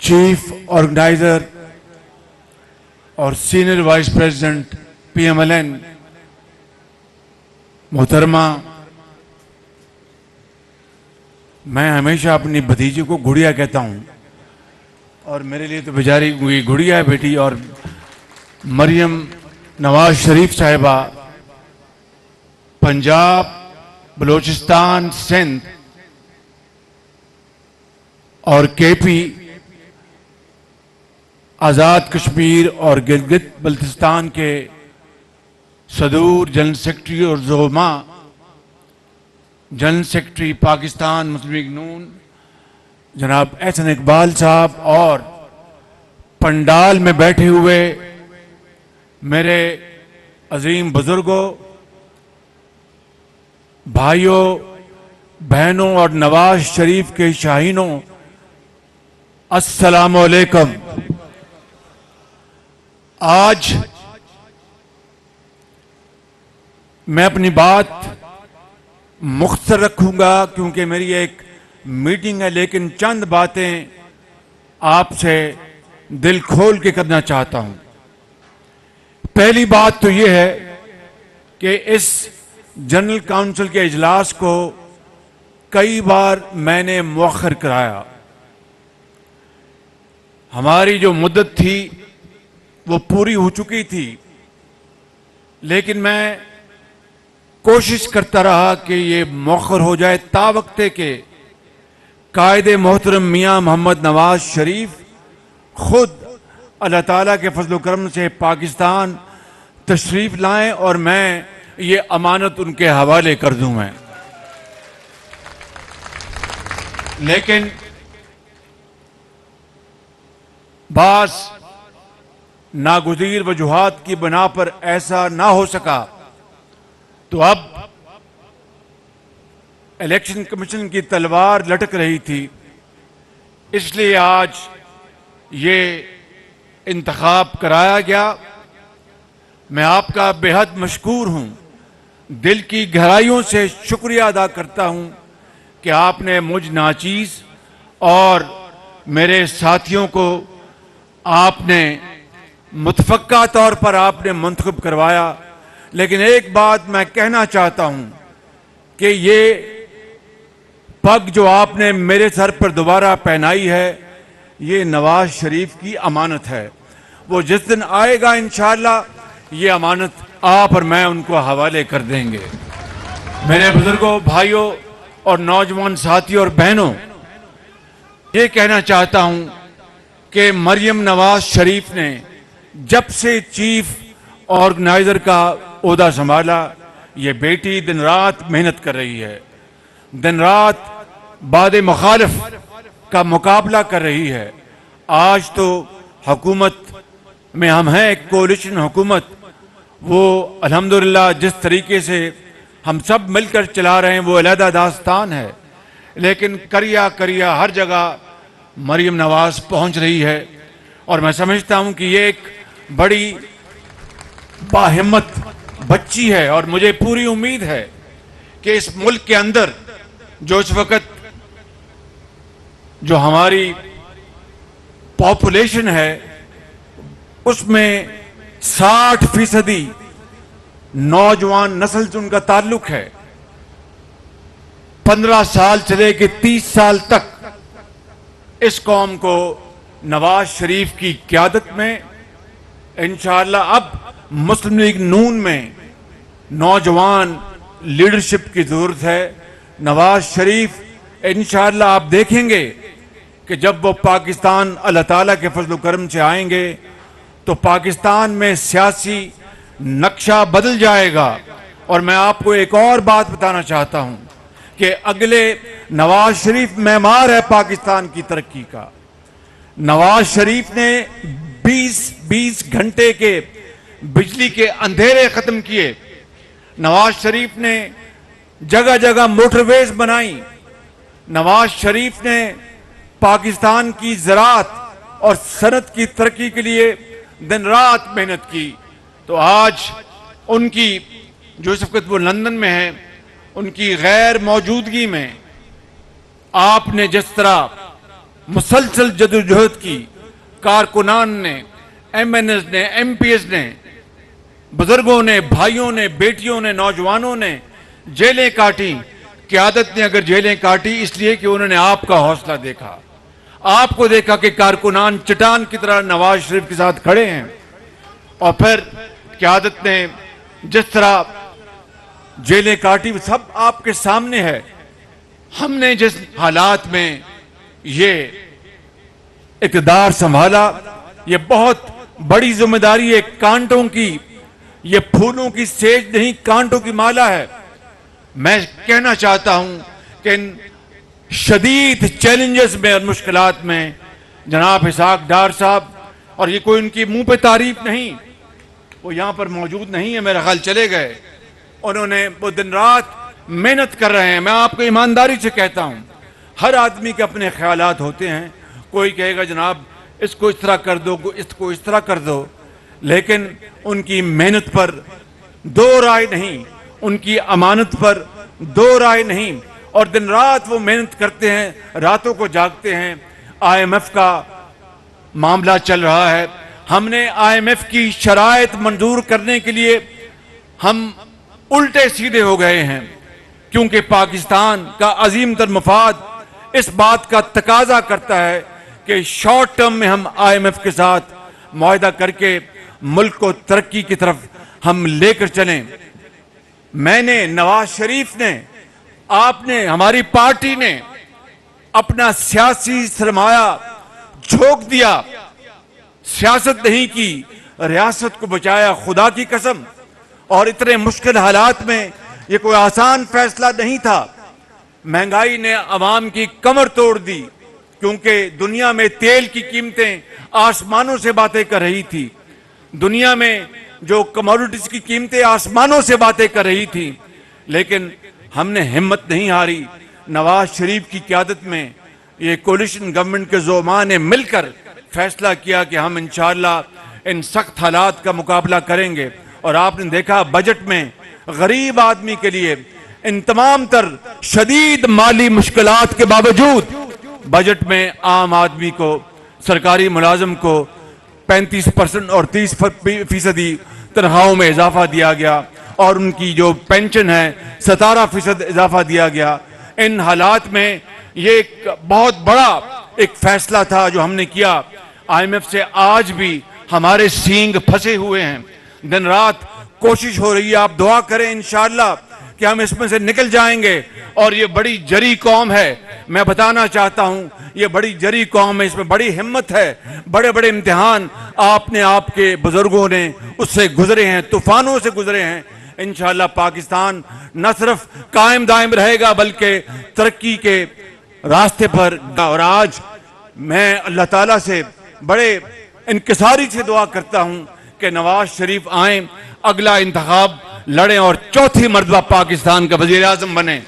Chief organiser اور senior vice president PMLN محترمہ، میں ہمیشہ اپنی بھتیجی کو گڑیا کہتا ہوں اور میرے لیے تو بیچاری گڑیا ہے بیٹی، اور مریم نواز شریف صاحبہ پنجاب، بلوچستان، سندھ اور KP، آزاد کشمیر اور گلگت بلتستان کے صدور، جنرل سیکرٹری اور زعما، جنرل سیکرٹری پاکستان مسلم لیگ نون جناب احسن اقبال صاحب، اور پنڈال میں بیٹھے ہوئے میرے عظیم بزرگوں، بھائیوں، بہنوں اور نواز شریف کے شاہینوں، السلام علیکم۔ آج میں اپنی بات مختصر رکھوں گا کیونکہ میری ایک میٹنگ ہے، لیکن چند باتیں آپ سے دل کھول کے کرنا چاہتا ہوں۔ پہلی بات تو یہ ہے کہ اس جنرل کونسل کے اجلاس کو کئی بار میں نے مؤخر کرایا۔ ہماری جو مدت تھی وہ پوری ہو چکی تھی، لیکن میں کوشش کرتا رہا کہ یہ مؤخر ہو جائے تا وقتے کہ قائد محترم میاں محمد نواز شریف خود اللہ تعالیٰ کے فضل و کرم سے پاکستان تشریف لائیں اور میں یہ امانت ان کے حوالے کر دوں میں۔ لیکن بعض ناگزیر وجوہات کی بنا پر ایسا نہ ہو سکا، تو اب الیکشن کمیشن کی تلوار لٹک رہی تھی، اس لیے آج یہ انتخاب کرایا گیا۔ میں آپ کا بے حد مشکور ہوں، دل کی گہرائیوں سے شکریہ ادا کرتا ہوں کہ آپ نے مجھ ناچیز اور میرے ساتھیوں کو آپ نے متفقہ طور پر آپ نے منتخب کروایا۔ لیکن ایک بات میں کہنا چاہتا ہوں کہ یہ پگ جو آپ نے میرے سر پر دوبارہ پہنائی ہے، یہ نواز شریف کی امانت ہے۔ وہ جس دن آئے گا انشاءاللہ یہ امانت آپ اور میں ان کو حوالے کر دیں گے۔ میرے بزرگوں، بھائیوں اور نوجوان ساتھیوں اور بہنوں، یہ کہنا چاہتا ہوں کہ مریم نواز شریف نے جب سے چیف آرگنائزر کا عہدہ سنبھالا، یہ بیٹی دن رات محنت کر رہی ہے، دن رات باد مخالف کا مقابلہ کر رہی ہے۔ آج تو حکومت میں ہم ہیں، ایک کولیشن حکومت، وہ الحمدللہ جس طریقے سے ہم سب مل کر چلا رہے ہیں وہ علیحدہ داستان ہے، لیکن کریا کریا ہر جگہ مریم نواز پہنچ رہی ہے، اور میں سمجھتا ہوں کہ یہ ایک بڑی باہمت بچی ہے، اور مجھے پوری امید ہے کہ اس ملک کے اندر جو اس وقت جو ہماری پاپولیشن ہے اس میں 60% نوجوان نسل سے ان کا تعلق ہے۔ 15 سال سے لے کے 30 سال تک اس قوم کو نواز شریف کی قیادت میں انشاءاللہ اب مسلم لیگ نون میں نوجوان لیڈرشپ کی ضرورت ہے۔ نواز شریف انشاءاللہ آپ دیکھیں گے کہ جب وہ پاکستان اللہ تعالیٰ کے فضل و کرم سے آئیں گے تو پاکستان میں سیاسی نقشہ بدل جائے گا۔ اور میں آپ کو ایک اور بات بتانا چاہتا ہوں کہ اگلے نواز شریف معمار ہے پاکستان کی ترقی کا۔ نواز شریف نے 20 گھنٹے کے بجلی کے اندھیرے ختم کیے، نواز شریف نے جگہ جگہ موٹر ویز بنائی، نواز شریف نے پاکستان کی زراعت اور صنعت کی ترقی کے لیے دن رات محنت کی۔ تو آج ان کی جو اس وقت وہ لندن میں ہیں، ان کی غیر موجودگی میں آپ نے جس طرح مسلسل جدوجہد کی، کارکنان نے، ایم این ایس نے، ایم پی ایس نے، بزرگوں نے، بھائیوں نے، بیٹیوں نے، نوجوانوں نے جیلیں کاٹی. قیادت نے اگر جیلیں کاٹی اس لیے کہ انہوں نے آپ کا حوصلہ دیکھا، آپ کو دیکھا کہ کارکنان چٹان کی طرح نواز شریف کے ساتھ کھڑے ہیں. اور پھر قیادت نے جس طرح جیلیں کاٹی وہ سب آپ کے سامنے ہے. ہم نے جس حالات میں یہ اقتدار سنبھالا، یہ بہت بڑی ذمہ داری ہے. کانٹوں کی، یہ پھولوں کی سیج نہیں، کانٹوں کی مالا ہے. میں کہنا چاہتا ہوں کہ ان شدید چیلنجز میں اور مشکلات میں جناب اسحاق ڈار صاحب، اور یہ کوئی ان کی منہ پہ تعریف نہیں، وہ یہاں پر موجود نہیں ہے، میرا خیال چلے گئے. انہوں نے وہ دن رات محنت کر رہے ہیں. میں آپ کو ایمانداری سے کہتا ہوں، ہر آدمی کے اپنے خیالات ہوتے ہیں. کوئی کہے گا جناب اس کو اس طرح کر دو، اس کو اس طرح کر دو، لیکن ان کی محنت پر دو رائے نہیں، ان کی امانت پر دو رائے نہیں. اور دن رات وہ محنت کرتے ہیں، راتوں کو جاگتے ہیں. آئی ایم ایف کا معاملہ چل رہا ہے. ہم نے آئی ایم ایف کی شرائط منظور کرنے کے لیے ہم الٹے سیدھے ہو گئے ہیں، کیونکہ پاکستان کا عظیم تر مفاد اس بات کا تقاضا کرتا ہے کہ شارٹ ٹرم میں ہم آئی ایم ایف کے ساتھ معاہدہ کر کے ملک کو ترقی کی طرف ہم لے کر چلیں. میں نے، نواز شریف نے، آپ نے، ہماری پارٹی نے اپنا سیاسی سرمایہ جھونک دیا، سیاست نہیں کی، ریاست کو بچایا. خدا کی قسم، اور اتنے مشکل حالات میں یہ کوئی آسان فیصلہ نہیں تھا. مہنگائی نے عوام کی کمر توڑ دی، کیونکہ دنیا میں تیل کی قیمتیں آسمانوں سے باتیں کر رہی تھی. دنیا میں جو کموڈیٹیز کی قیمتیں آسمانوں سے باتیں کر رہی تھی، لیکن ہم نے ہمت نہیں ہاری. نواز شریف کی قیادت میں یہ کولیشن گورنمنٹ کے زعماء نے مل کر فیصلہ کیا کہ ہم انشاءاللہ ان سخت حالات کا مقابلہ کریں گے. اور آپ نے دیکھا بجٹ میں غریب آدمی کے لیے ان تمام تر شدید مالی مشکلات کے باوجود بجٹ میں عام آدمی کو، سرکاری ملازم کو 35% اور 30% تنخواہوں میں اضافہ دیا گیا، اور ان کی جو پینشن ہے 17% اضافہ دیا گیا. ان حالات میں یہ ایک بہت بڑا ایک فیصلہ تھا جو ہم نے کیا. آئی ایم ایف سے آج بھی ہمارے سینگ پھنسے ہوئے ہیں. دن رات کوشش ہو رہی ہے. آپ دعا کریں انشاءاللہ کہ ہم اس میں سے نکل جائیں گے. اور یہ بڑی جری قوم ہے، میں بتانا چاہتا ہوں، یہ بڑی جری قوم ہے، اس میں بڑی ہمت ہے. بڑے بڑے امتحان آپ نے، آپ کے بزرگوں نے اس سے گزرے ہیں، طوفانوں سے گزرے ہیں. انشاءاللہ پاکستان نہ صرف قائم دائم رہے گا بلکہ ترقی کے راستے پر. اور آج میں اللہ تعالیٰ سے بڑے انکساری سے دعا کرتا ہوں کہ نواز شریف آئیں، اگلا انتخاب لڑیں اور چوتھی مرتبہ پاکستان کا وزیر اعظم بنیں.